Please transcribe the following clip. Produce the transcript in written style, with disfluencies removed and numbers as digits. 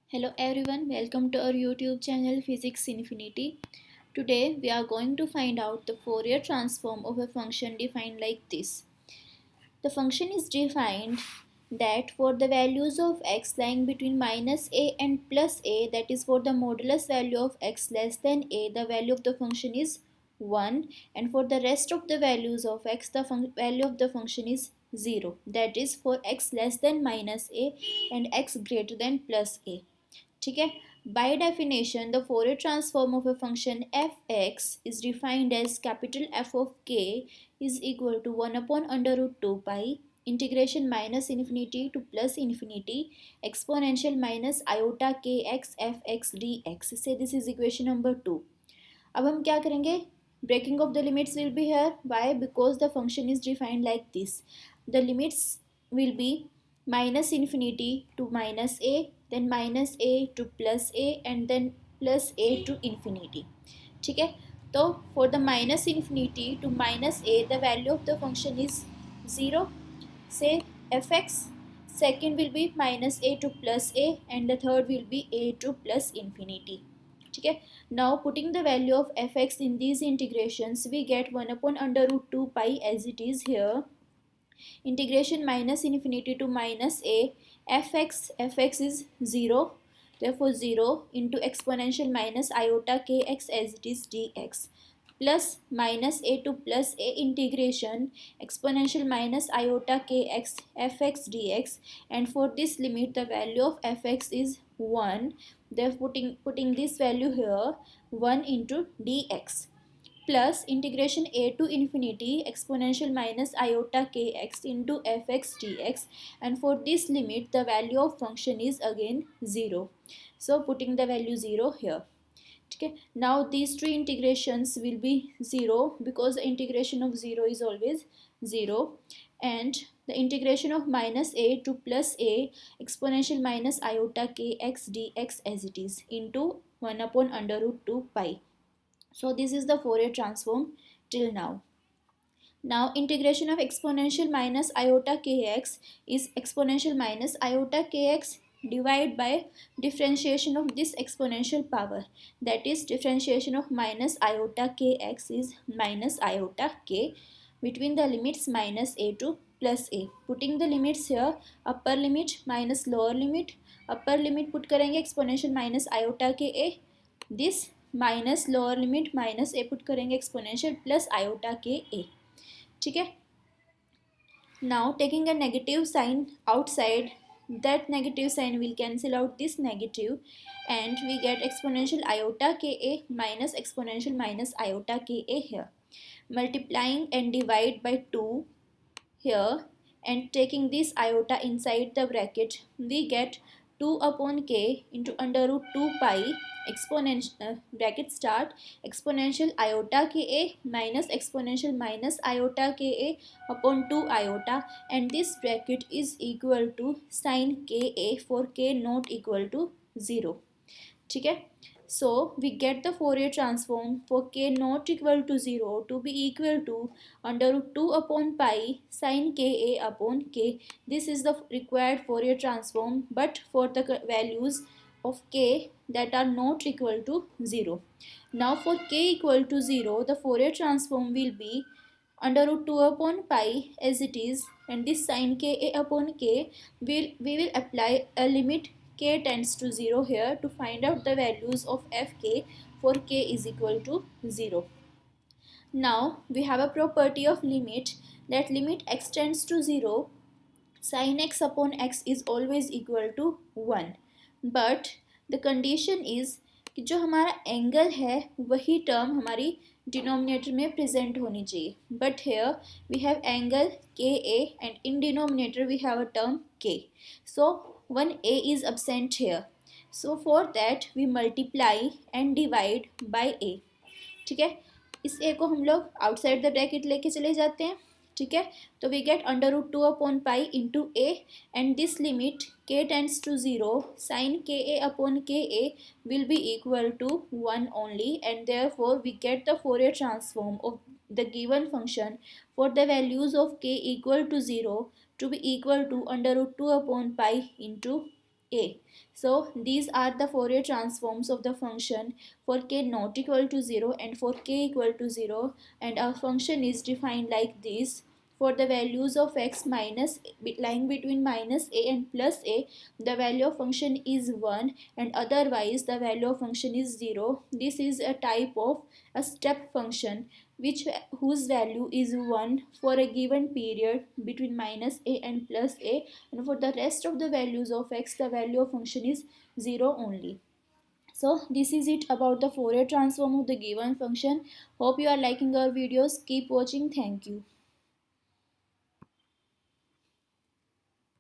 Hello everyone, welcome to our YouTube channel Physics Infinity. Today we are going to find out the Fourier transform of a function defined like this. The function is defined that for the values of x lying between minus a and plus a, that is for the modulus value of x less than a, the value of the function is 1, and for the rest of the values of x, the value of the function is 0, that is for x less than minus a and x greater than plus a. ठीक है. By definition, the Fourier transform of a function f(x) is defined as capital F of k is equal to 1 upon under root 2 pi integration minus infinity to plus infinity exponential minus iota kx fx dx. Say this is equation number 2. अब हम क्या करेंगे? Breaking of the limits will be here. Why? Because the function is defined like this. The limits will be minus infinity to minus a, then minus a to plus a, and then plus a to infinity. ठीक है. तो for the minus infinity to minus a, the value of the function is 0. Say fx. Second will be minus a to plus a, and the third will be a to plus infinity. ठीक है. Now putting the value of fx in these integrations, we get 1 upon under root 2 pi as it is here. Integration minus infinity to minus a fx is 0, therefore 0 into exponential minus iota kx as it is dx plus minus a to plus a integration exponential minus iota kx fx dx, and for this limit the value of fx is 1, therefore putting this value here 1 into dx plus integration a to infinity exponential minus iota kx into fx dx, and for this limit the value of function is again 0, so putting the value 0 here. Okay, now these three integrations will be 0 because the integration of 0 is always 0, and the integration of minus a to plus a exponential minus iota kx dx as it is into 1 upon under root 2 pi. So this is the Fourier transform till now. Now integration of exponential minus iota kx is exponential minus iota kx divided by differentiation of this exponential power, that is differentiation of minus iota kx is minus iota k between the limits minus a to plus a. Putting the limits here, upper limit minus lower limit. upper limit put करेंगे exponential minus iota के a, this minus lower limit minus A put करेंगे exponential plus iota के A. ठीक है. Now taking a negative sign outside, that negative sign will cancel out this negative, and we get exponential iota ka minus exponential minus iota ka here. Multiplying and divide by 2 here and taking this iota inside the bracket, we get 2 upon k into under root 2 pi exponential bracket start exponential iota ka minus exponential minus iota ka upon 2 iota, and this bracket is equal to sin ka for k not equal to 0. ठीक है. So we get the Fourier transform for k not equal to 0 to be equal to under root 2 upon pi sin ka upon k. This is the required Fourier transform, but for the values of k that are not equal to 0. Now for k equal to 0, the Fourier transform will be under root 2 upon pi as it is, and this sin ka upon k we will apply a limit k tends to 0 here to find out the values of fk for k is equal to 0. Now we have a property of limit, that limit x tends to 0, sin x upon x is always equal to 1, but the condition is कि जो हमारा angle है वही term हमारी denominator में present होनी चाहिए, but here we have angle k a and in denominator we have a term k, so one a is absent here, so for that we multiply and divide by a. ठीक है. इस a को हम लोग outside the bracket लेके चले जाते हैं. ठीक है. तो we get under root 2 upon pi into a, and this limit k tends to 0 sine k a upon k a will be equal to 1 only, and therefore we get the Fourier transform of the given function for the values of k equal to 0 to be equal to under root 2 upon pi into a. So these are the Fourier transforms of the function for k not equal to 0 and for k equal to 0, and our function is defined like this. For the values of x minus lying between minus a and plus a, the value of function is 1, and otherwise the value of function is 0. This is a type of a step function whose value is 1 for a given period between minus a and plus a, and for the rest of the values of x the value of function is 0 only. So this is it about the Fourier transform of the given function. Hope you are liking our videos. Keep watching. Thank you.